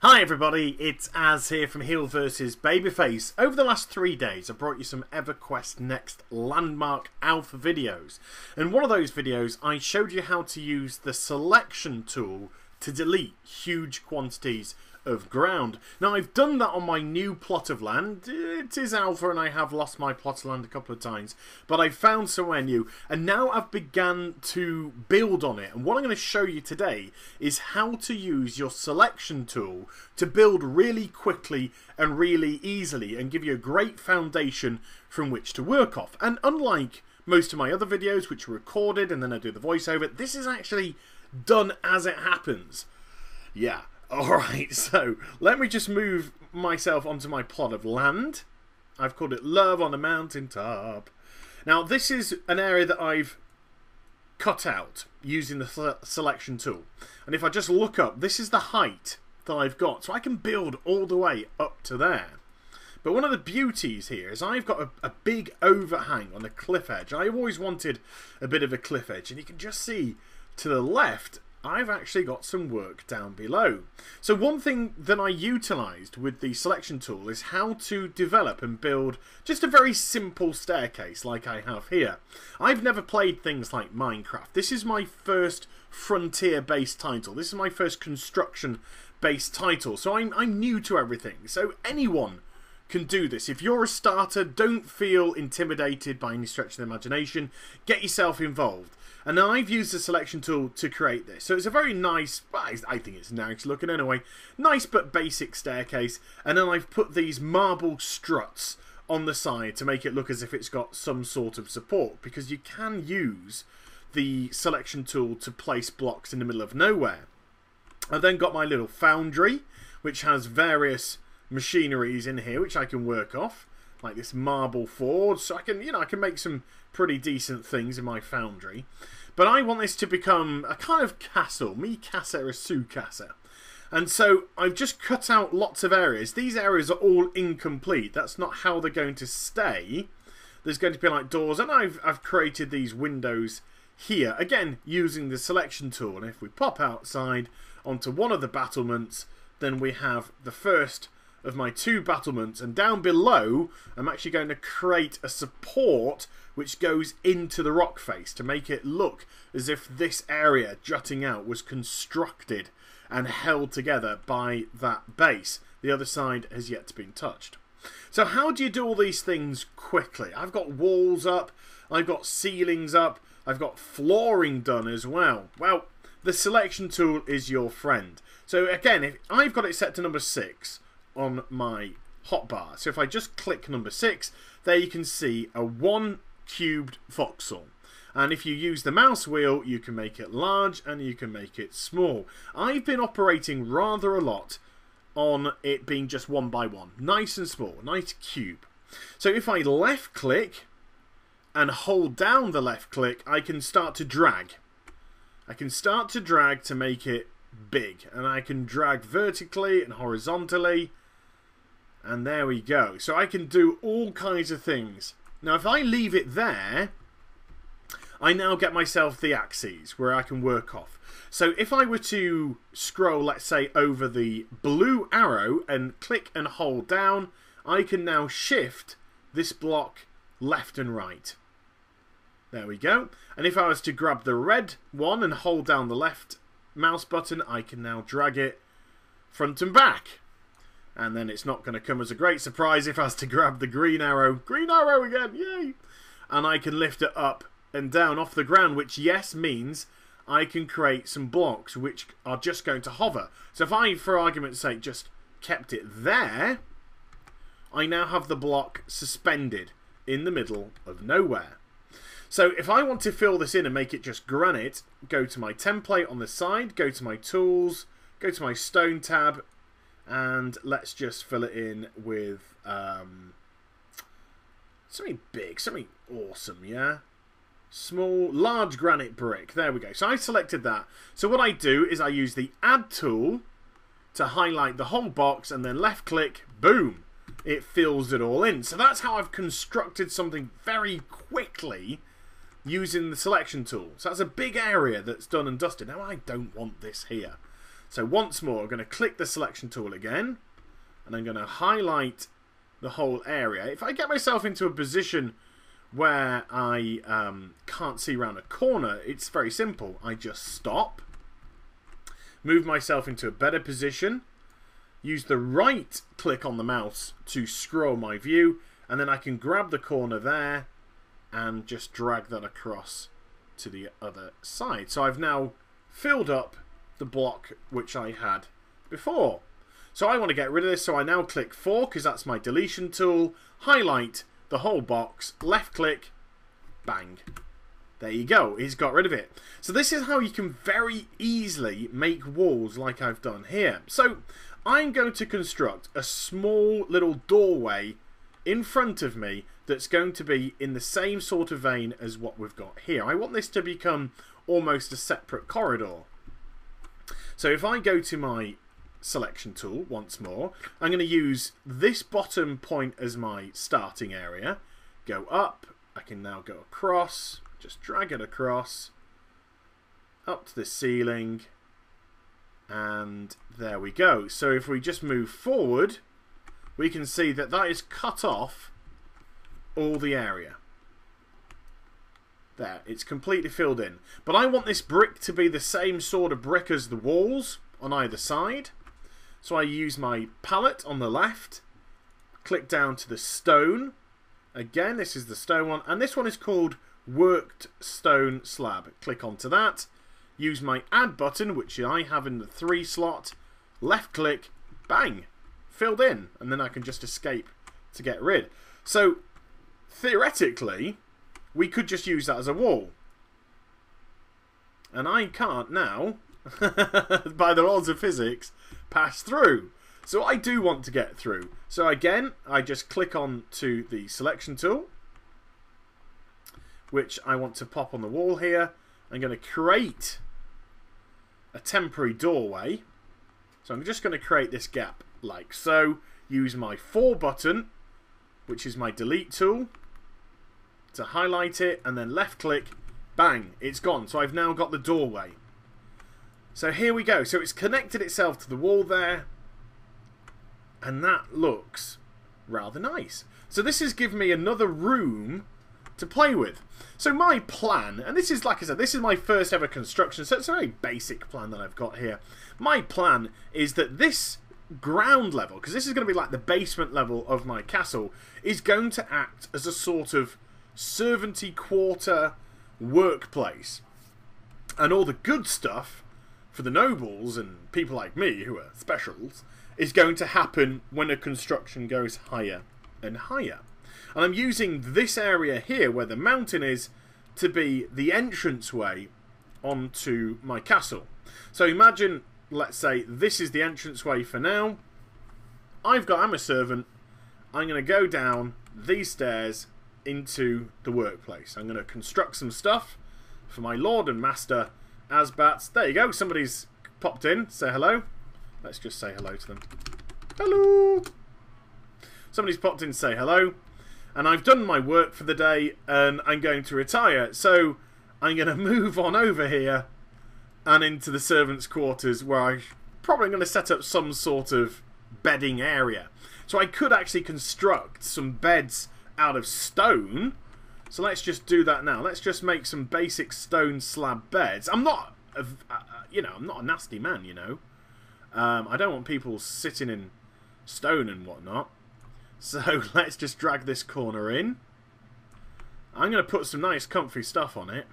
Hi everybody, it's Az here from Heel vs Babyface. Over the last 3 days I brought you some EverQuest Next Landmark Alpha videos. In one of those videos I showed you how to use the selection tool to delete huge quantities of ground. Now I've done that on my new plot of land. It is alpha and I have lost my plot of land a couple of times, but I found somewhere new and now I've begun to build on it. And what I'm going to show you today is how to use your selection tool to build really quickly and really easily and give you a great foundation from which to work off. And unlike most of my other videos which are recorded and then I do the voiceover, this is actually done as it happens. Yeah. Alright, so let me just move myself onto my plot of land. I've called it Love on a Mountaintop. Now this is an area that I've cut out using the selection tool. And if I just look up, this is the height that I've got. So I can build all the way up to there. But one of the beauties here is I've got a big overhang on the cliff edge. I've always wanted a bit of a cliff edge. And you can just see to the left, I've actually got some work down below. So one thing that I utilised with the selection tool is how to develop and build just a very simple staircase like I have here. I've never played things like Minecraft. This is my first frontier-based title. This is my first construction-based title. So I'm new to everything. So anyone can do this. If you're a starter, don't feel intimidated by any stretch of the imagination. Get yourself involved. And then I've used the selection tool to create this. So it's a very nice, I think it's nice looking anyway, nice but basic staircase. And then I've put these marble struts on the side to make it look as if it's got some sort of support, because you can use the selection tool to place blocks in the middle of nowhere. I've then got my little foundry, which has various machineries in here which I can work off, like this marble forge, so I can, I can make some pretty decent things in my foundry. But I want this to become a kind of castle, mi casa or su casa. And so I've just cut out lots of areas. These areas are all incomplete. That's not how they're going to stay. There's going to be like doors, and I've created these windows here, again using the selection tool. And if we pop outside onto one of the battlements, then we have the first of my 2 battlements, and down below I'm actually going to create a support which goes into the rock face to make it look as if this area jutting out was constructed and held together by that base. The other side has yet to be touched. So how do you do all these things quickly? I've got walls up, I've got ceilings up, I've got flooring done as well. Well, the selection tool is your friend. So again, if I've got it set to number 6 on my hotbar. So if I just click number 6, there you can see a 1 cubed voxel. And if you use the mouse wheel, you can make it large and you can make it small. I've been operating rather a lot on it being just 1 by 1. Nice and small, nice cube. So if I left click and hold down the left click, I can start to drag. I can start to drag to make it big. And I can drag vertically and horizontally. And there we go. So I can do all kinds of things. Now if I leave it there, I now get myself the axes where I can work off. So if I were to scroll, let's say, over the blue arrow and click and hold down, I can now shift this block left and right. There we go. And if I was to grab the red one and hold down the left mouse button, I can now drag it front and back. And then it's not going to come as a great surprise if I was to grab the green arrow. Green arrow again, yay! And I can lift it up and down off the ground, which, yes, means I can create some blocks which are just going to hover. So if I, for argument's sake, just kept it there, I now have the block suspended in the middle of nowhere. So if I want to fill this in and make it just granite, go to my template on the side, go to my tools, go to my stone tab, and let's just fill it in with something big, something awesome, yeah? Small, large granite brick. There we go. So I selected that. So what I do is I use the Add tool to highlight the whole box and then left click, boom, it fills it all in. So that's how I've constructed something very quickly using the selection tool. So that's a big area that's done and dusted. Now I don't want this here. So once more, I'm going to click the selection tool again, and I'm going to highlight the whole area. If I get myself into a position where I can't see around a corner, it's very simple. I just stop, move myself into a better position, use the right click on the mouse to scroll my view, and then I can grab the corner there and just drag that across to the other side. So I've now filled up the block which I had before. So I want to get rid of this, so I now click 4 because that's my deletion tool, highlight the whole box, left click, bang. There you go, he's got rid of it. So this is how you can very easily make walls like I've done here. So I'm going to construct a small little doorway in front of me that's going to be in the same sort of vein as what we've got here. I want this to become almost a separate corridor. So if I go to my selection tool once more, I'm going to use this bottom point as my starting area, go up, I can now go across, just drag it across, up to the ceiling, and there we go. So if we just move forward, we can see that that is cut off all the area. There, it's completely filled in. But I want this brick to be the same sort of brick as the walls on either side. So I use my palette on the left, click down to the stone. Again, this is the stone one, and this one is called Worked Stone Slab. Click onto that, use my add button, which I have in the 3 slot, left click, bang, filled in, and then I can just escape to get rid. So theoretically, we could just use that as a wall. And I can't now, by the laws of physics, pass through. So I do want to get through. So again, I just click on to the selection tool, which I want to pop on the wall here. I'm going to create a temporary doorway. So I'm just going to create this gap like so. Use my 4 button, which is my delete tool, to highlight it, and then left click, bang, it's gone. So I've now got the doorway. So here we go. So it's connected itself to the wall there, and that looks rather nice. So this has given me another room to play with. So my plan, and this is, like I said, this is my first ever construction, so it's a very basic plan that I've got here. My plan is that this ground level, because this is going to be like the basement level of my castle, is going to act as a sort of servanty quarter workplace. And all the good stuff for the nobles and people like me who are specials is going to happen when a construction goes higher and higher. And I'm using this area here where the mountain is to be the entranceway onto my castle. So imagine, let's say this is the entranceway for now. I'm a servant. I'm going to go down these stairs into the workplace. I'm going to construct some stuff for my lord and master Asbats. There you go, somebody's popped in. Say hello. Let's just say hello to them. Hello. Somebody's popped in to say hello. And I've done my work for the day and I'm going to retire. So I'm going to move on over here and into the servants' quarters, where I'm probably going to set up some sort of bedding area. So I could actually construct some beds out of stone. So let's just do that now. Let's just make some basic stone slab beds. I'm not, I'm not a nasty man, you know. I don't want people sitting in stone and whatnot. So let's just drag this corner in. I'm going to put some nice comfy stuff on it.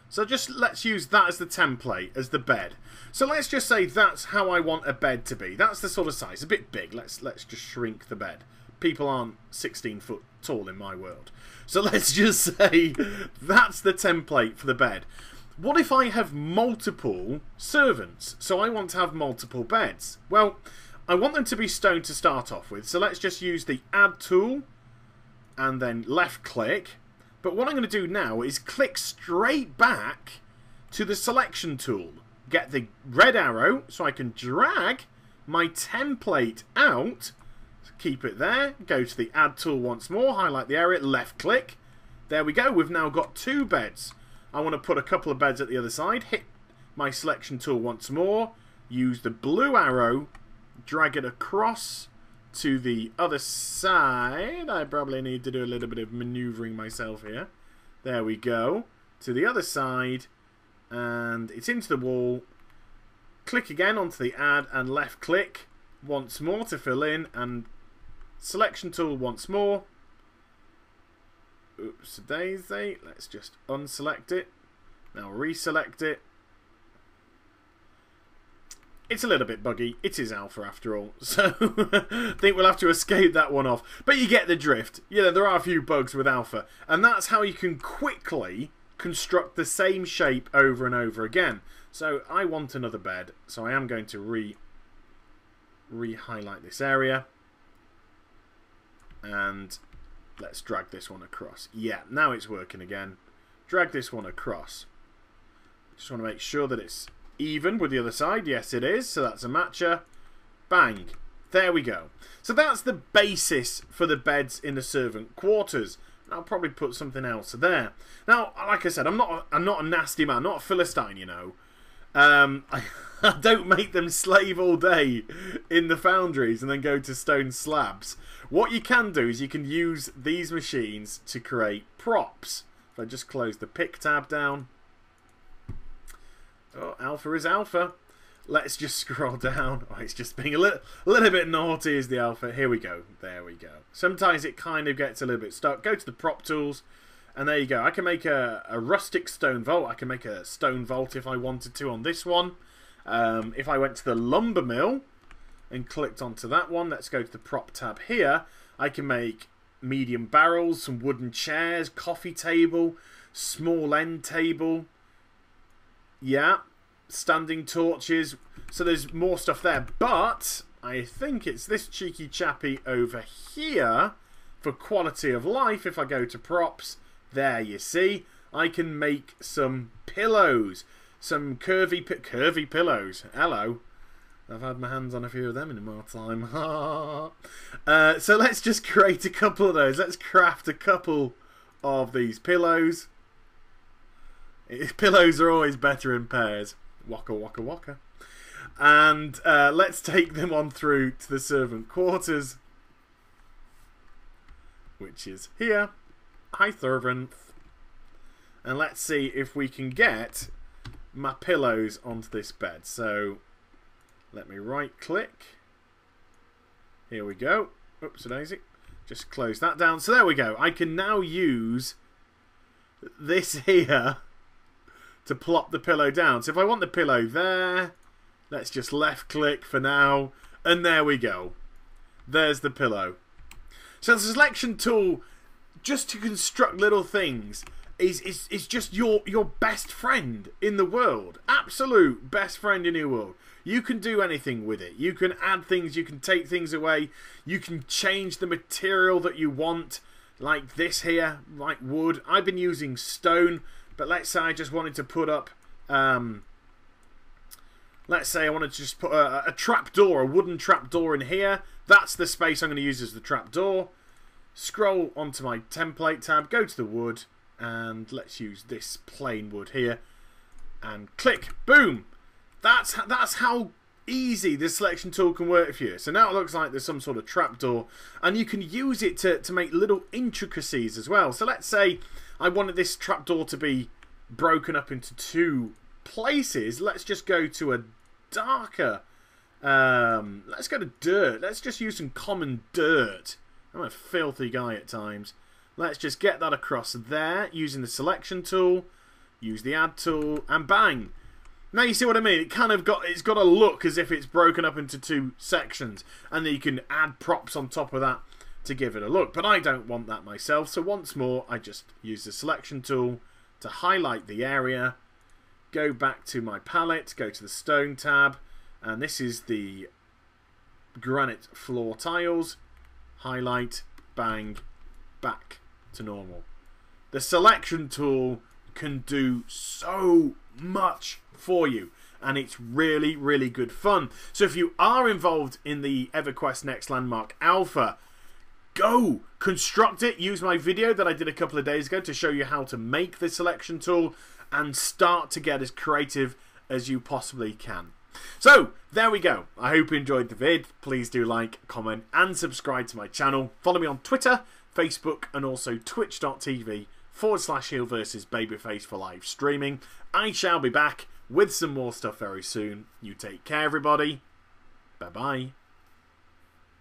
So just let's use that as the template, as the bed. So let's just say that's how I want a bed to be. That's the sort of size. A bit big. Let's just shrink the bed. People aren't 16 foot tall in my world. So let's just say that's the template for the bed. What if I have multiple servants? So I want to have multiple beds. Well, I want them to be stone to start off with. So let's just use the add tool and then left click. But what I'm going to do now is click straight back to the selection tool. Get the red arrow so I can drag my template out. Keep it there. Go to the add tool once more. Highlight the area. Left click. There we go. We've now got 2 beds. I want to put a couple of beds at the other side. Hit my selection tool once more, use the blue arrow, drag it across to the other side. I probably need to do a little bit of maneuvering myself here. There we go. To the other side, and it's into the wall. Click again onto the add and left click once more to fill in, and selection tool once more. Oops daisy. Let's just unselect it. Now reselect it. It's a little bit buggy. It is alpha after all, so I think we'll have to escape that one off. But you get the drift. Yeah, there are a few bugs with alpha, and that's how you can quickly construct the same shape over and over again. So I want another bed, so I am going to re-highlight this area, and let's drag this one across. Yeah, now it's working again. Drag this one across. Just want to make sure that it's even with the other side. Yes, it is. So that's a matcher. Bang. There we go. So that's the basis for the beds in the servant quarters. I'll probably put something else there. Now, like I said, I'm not a nasty man, not a Philistine, you know. I don't make them slave all day in the foundries and then go to stone slabs. What you can do is you can use these machines to create props. If I just close the pick tab down. Oh, alpha is alpha. Let's just scroll down. Oh, it's just being a little bit naughty is the alpha. Here we go. There we go. Sometimes it kind of gets a little bit stuck. Go to the prop tools. And there you go. I can make a rustic stone vault. I can make a stone vault if I wanted to on this one. If I went to the lumber mill and clicked onto that one, let's go to the prop tab here. I can make medium barrels, some wooden chairs, coffee table, small end table. Yeah, standing torches. So there's more stuff there. But I think it's this cheeky chappy over here for quality of life. If I go to props, there you see, I can make some pillows. Some curvy pillows. Hello. I've had my hands on a few of them in more time. So let's just create a couple of those. Let's craft a couple of these pillows. Pillows are always better in pairs. Waka waka waka. And let's take them on through to the servant quarters, which is here. Hi servant. And let's see if we can get my pillows onto this bed. So let me right click. Here we go. Oops, daisy. Just close that down. So there we go. I can now use this here to plop the pillow down. So if I want the pillow there, let's just left click for now, and there we go. There's the pillow. So the selection tool, just to construct little things, is just your best friend in the world. Absolute best friend in your world. You can do anything with it. You can add things, you can take things away, you can change the material that you want, like this here, like wood. I've been using stone, but let's say I just wanted to put up, let's say I wanted to just put a trapdoor, a wooden trapdoor in here. That's the space I'm going to use as the trapdoor. Scroll onto my template tab, go to the wood, and let's use this plain wood here, and click, boom. That's how easy this selection tool can work for you. So now it looks like there's some sort of trapdoor, and you can use it to make little intricacies as well. So let's say I wanted this trapdoor to be broken up into two places. Let's just go to a darker, let's go to dirt. Let's just use some common dirt. I'm a filthy guy at times. Let's just get that across there using the selection tool, use the add tool, and bang. Now you see what I mean? It's got a look as if it's broken up into two sections, and then you can add props on top of that to give it a look. But I don't want that myself, so once more I just use the selection tool to highlight the area, go back to my palette, go to the stone tab, and this is the granite floor tiles, highlight, bang, back to normal. The selection tool can do so much for you, and it's really, really good fun. So if you are involved in the EverQuest Next Landmark Alpha, go construct it. Use my video that I did a couple of days ago to show you how to make the selection tool and start to get as creative as you possibly can. So, there we go. I hope you enjoyed the vid. Please do like, comment and subscribe to my channel. Follow me on Twitter, Facebook and also twitch.tv/heel versus babyface for live streaming. I shall be back with some more stuff very soon. You take care, everybody. Bye-bye.